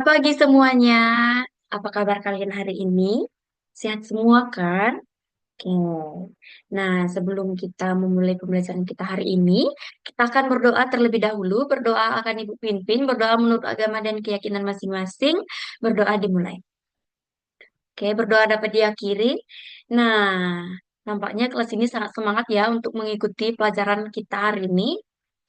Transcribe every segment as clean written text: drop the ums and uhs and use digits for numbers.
Pagi semuanya, apa kabar kalian hari ini? Sehat semua kan? Oke. Nah, sebelum kita memulai pembelajaran kita hari ini, kita akan berdoa terlebih dahulu. Berdoa akan Ibu pimpin, berdoa menurut agama dan keyakinan masing-masing. Berdoa dimulai. Oke, berdoa dapat diakhiri. Nah, nampaknya kelas ini sangat semangat ya untuk mengikuti pelajaran kita hari ini.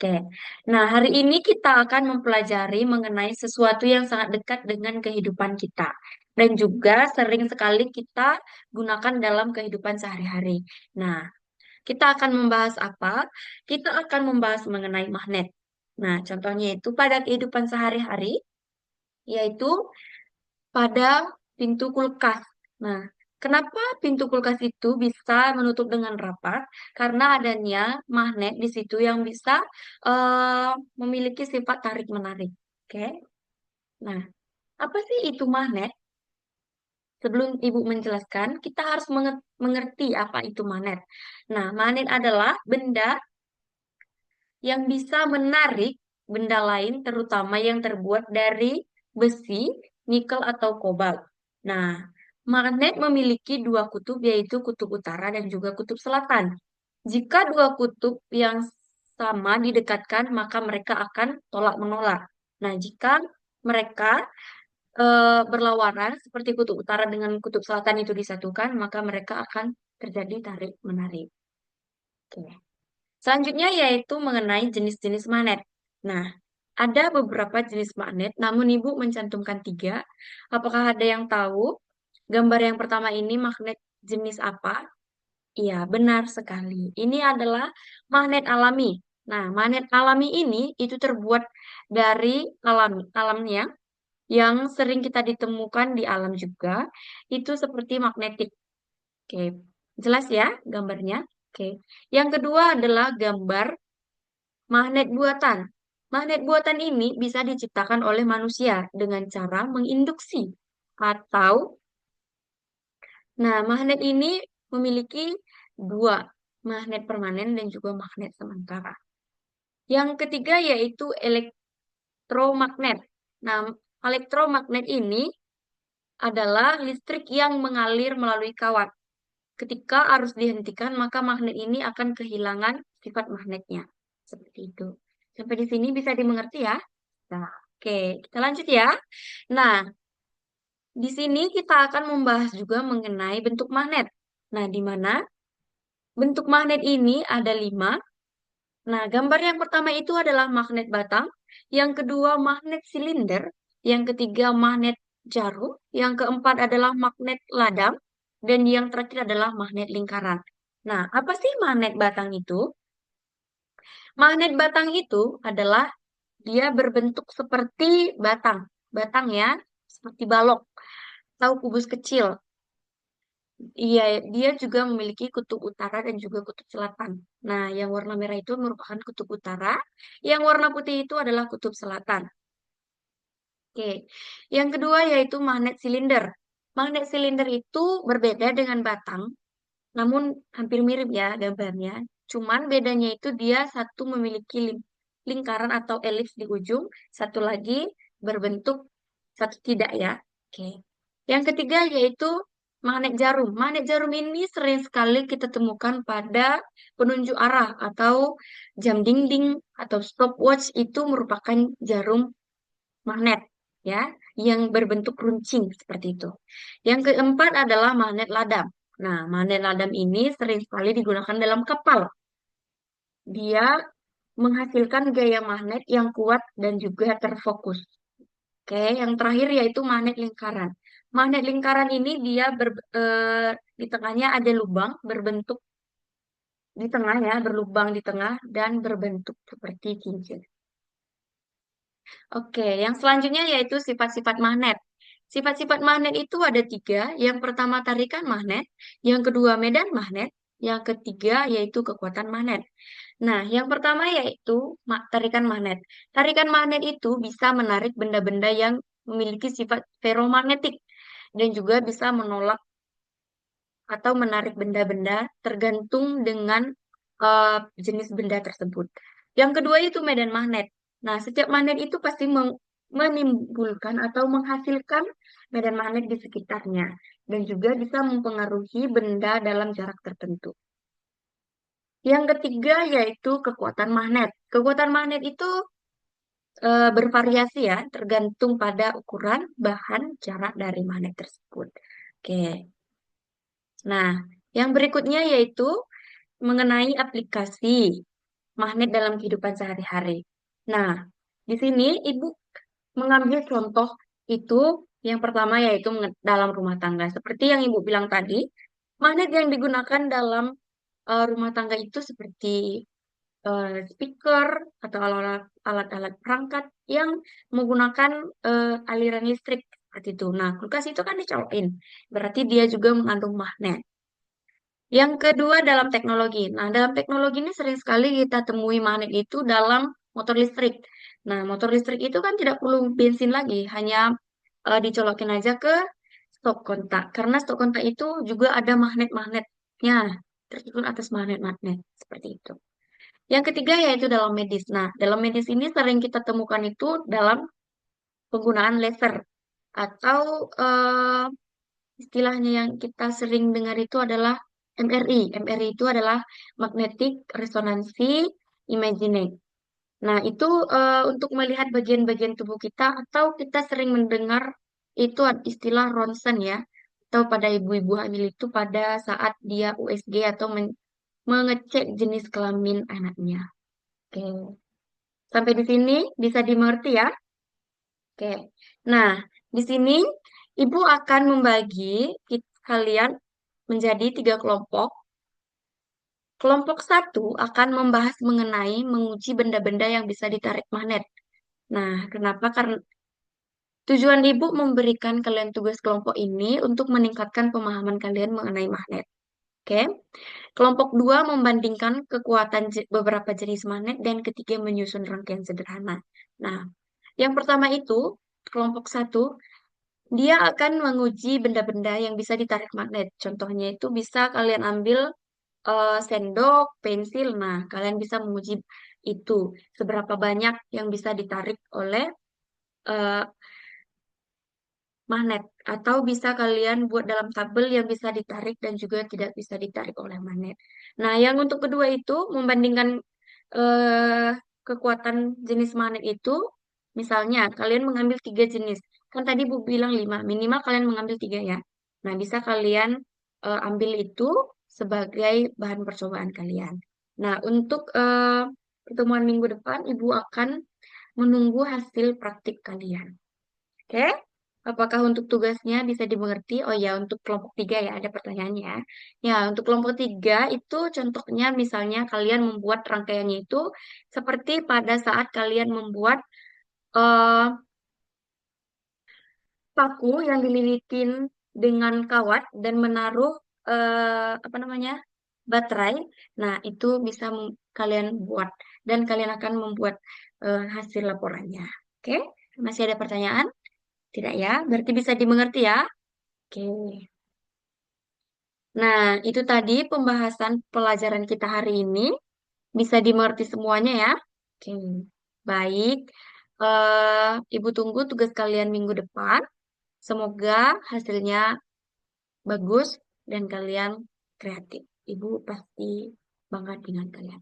Oke, nah hari ini kita akan mempelajari mengenai sesuatu yang sangat dekat dengan kehidupan kita. Dan juga sering sekali kita gunakan dalam kehidupan sehari-hari. Nah, kita akan membahas apa? Kita akan membahas mengenai magnet. Nah, contohnya itu pada kehidupan sehari-hari, yaitu pada pintu kulkas. Nah, kenapa pintu kulkas itu bisa menutup dengan rapat? Karena adanya magnet di situ yang bisa memiliki sifat tarik-menarik. Oke. Nah, apa sih itu magnet? Sebelum Ibu menjelaskan, kita harus mengerti apa itu magnet. Nah, magnet adalah benda yang bisa menarik benda lain, terutama yang terbuat dari besi, nikel, atau kobalt. Nah, magnet memiliki dua kutub, yaitu kutub utara dan juga kutub selatan. Jika dua kutub yang sama didekatkan, maka mereka akan tolak-menolak. Nah, jika mereka berlawanan, seperti kutub utara dengan kutub selatan itu disatukan, maka mereka akan terjadi tarik-menarik. Oke. Selanjutnya yaitu mengenai jenis-jenis magnet. Nah, ada beberapa jenis magnet, namun Ibu mencantumkan tiga. Apakah ada yang tahu? Gambar yang pertama ini magnet jenis apa? Iya, benar sekali. Ini adalah magnet alami. Nah, magnet alami ini itu terbuat dari alamnya yang sering kita ditemukan di alam juga. Itu seperti magnetik. Oke, jelas ya gambarnya? Oke. Yang kedua adalah gambar magnet buatan. Magnet buatan ini bisa diciptakan oleh manusia dengan cara menginduksi atau magnet ini memiliki dua, magnet permanen dan juga magnet sementara. Yang ketiga yaitu elektromagnet. Nah, elektromagnet ini adalah listrik yang mengalir melalui kawat. Ketika arus dihentikan, maka magnet ini akan kehilangan sifat magnetnya. Seperti itu. Sampai di sini bisa dimengerti ya? Nah, oke, kita lanjut ya. Nah, di sini kita akan membahas juga mengenai bentuk magnet. Nah, di mana bentuk magnet ini ada 5. Nah, gambar yang pertama itu adalah magnet batang, yang kedua magnet silinder, yang ketiga magnet jarum, yang keempat adalah magnet ladang, dan yang terakhir adalah magnet lingkaran. Nah, apa sih magnet batang itu? Magnet batang itu adalah dia berbentuk seperti batang. Batang ya, seperti balok atau kubus kecil. Iya, dia juga memiliki kutub utara dan juga kutub selatan. Nah, yang warna merah itu merupakan kutub utara, yang warna putih itu adalah kutub selatan. Oke, yang kedua yaitu magnet silinder. Magnet silinder itu berbeda dengan batang, namun hampir mirip ya gambarnya. Cuman bedanya itu dia satu memiliki lingkaran atau elips di ujung, satu lagi berbentuk, satu tidak ya. Oke. Yang ketiga yaitu magnet jarum. Magnet jarum ini sering sekali kita temukan pada penunjuk arah atau jam dinding atau stopwatch itu merupakan jarum magnet ya, yang berbentuk runcing seperti itu. Yang keempat adalah magnet ladam. Nah, magnet ladam ini sering sekali digunakan dalam kapal. Dia menghasilkan gaya magnet yang kuat dan juga terfokus. Oke, yang terakhir yaitu magnet lingkaran. Magnet lingkaran ini dia di tengahnya ada lubang berbentuk di tengah ya, berlubang di tengah dan berbentuk seperti cincin. Oke, yang selanjutnya yaitu sifat-sifat magnet. Sifat-sifat magnet itu ada 3. Yang pertama tarikan magnet, yang kedua medan magnet, yang ketiga yaitu kekuatan magnet. Nah, yang pertama yaitu tarikan magnet. Tarikan magnet itu bisa menarik benda-benda yang memiliki sifat ferromagnetik dan juga bisa menolak atau menarik benda-benda tergantung dengan jenis benda tersebut. Yang kedua itu medan magnet. Nah, setiap magnet itu pasti menimbulkan atau menghasilkan medan magnet di sekitarnya dan juga bisa mempengaruhi benda dalam jarak tertentu. Yang ketiga yaitu kekuatan magnet. Kekuatan magnet itu bervariasi ya, tergantung pada ukuran, bahan, jarak dari magnet tersebut. Oke. Nah, yang berikutnya yaitu mengenai aplikasi magnet dalam kehidupan sehari-hari. Nah, di sini Ibu mengambil contoh itu yang pertama yaitu dalam rumah tangga. Seperti yang Ibu bilang tadi, magnet yang digunakan dalam rumah tangga itu seperti speaker atau alat-alat perangkat yang menggunakan aliran listrik seperti itu. Nah, kulkas itu kan dicolokin, berarti dia juga mengandung magnet. Yang kedua dalam teknologi. Nah, dalam teknologi ini sering sekali kita temui magnet itu dalam motor listrik. Nah, motor listrik itu kan tidak perlu bensin lagi, hanya dicolokin aja ke stop kontak. Karena stop kontak itu juga ada magnet-magnetnya, tersusun atas magnet-magnet seperti itu. Yang ketiga yaitu dalam medis. Nah, dalam medis ini sering kita temukan itu dalam penggunaan laser atau istilahnya yang kita sering dengar itu adalah MRI. MRI itu adalah magnetic resonancy imaging. Nah, itu untuk melihat bagian-bagian tubuh kita atau kita sering mendengar itu istilah ronsen ya. Atau pada ibu-ibu hamil itu pada saat dia USG atau mengecek jenis kelamin anaknya. Oke. Sampai di sini bisa dimengerti ya? Oke. Nah, di sini Ibu akan membagi kalian menjadi 3 kelompok. Kelompok satu akan membahas mengenai menguji benda-benda yang bisa ditarik magnet. Nah, kenapa? Karena tujuan Ibu memberikan kalian tugas kelompok ini untuk meningkatkan pemahaman kalian mengenai magnet. Oke. Kelompok 2 membandingkan kekuatan beberapa jenis magnet dan ketiga menyusun rangkaian sederhana. Nah, yang pertama itu, kelompok satu, dia akan menguji benda-benda yang bisa ditarik magnet. Contohnya itu bisa kalian ambil sendok, pensil. Nah, kalian bisa menguji itu seberapa banyak yang bisa ditarik oleh eh, magnet. Atau bisa kalian buat dalam tabel yang bisa ditarik dan juga tidak bisa ditarik oleh magnet. Nah, yang untuk kedua itu membandingkan eh, kekuatan jenis magnet itu, misalnya kalian mengambil 3 jenis. Kan tadi Bu bilang 5, minimal kalian mengambil 3 ya. Nah, bisa kalian ambil itu sebagai bahan percobaan kalian. Nah, untuk pertemuan minggu depan, Ibu akan menunggu hasil praktik kalian. Oke? Apakah untuk tugasnya bisa dimengerti? Oh ya, untuk kelompok 3 ya, ada pertanyaannya. Ya, untuk kelompok 3 itu contohnya misalnya kalian membuat rangkaiannya itu seperti pada saat kalian membuat eh, paku yang dililitin dengan kawat dan menaruh apa namanya baterai. Nah, itu bisa kalian buat dan kalian akan membuat hasil laporannya. Oke? Masih ada pertanyaan? Tidak ya? Berarti bisa dimengerti ya? Oke. Nah, itu tadi pembahasan pelajaran kita hari ini. Bisa dimengerti semuanya ya? Oke. Baik. Ibu tunggu tugas kalian minggu depan. Semoga hasilnya bagus dan kalian kreatif. Ibu pasti bangga dengan kalian.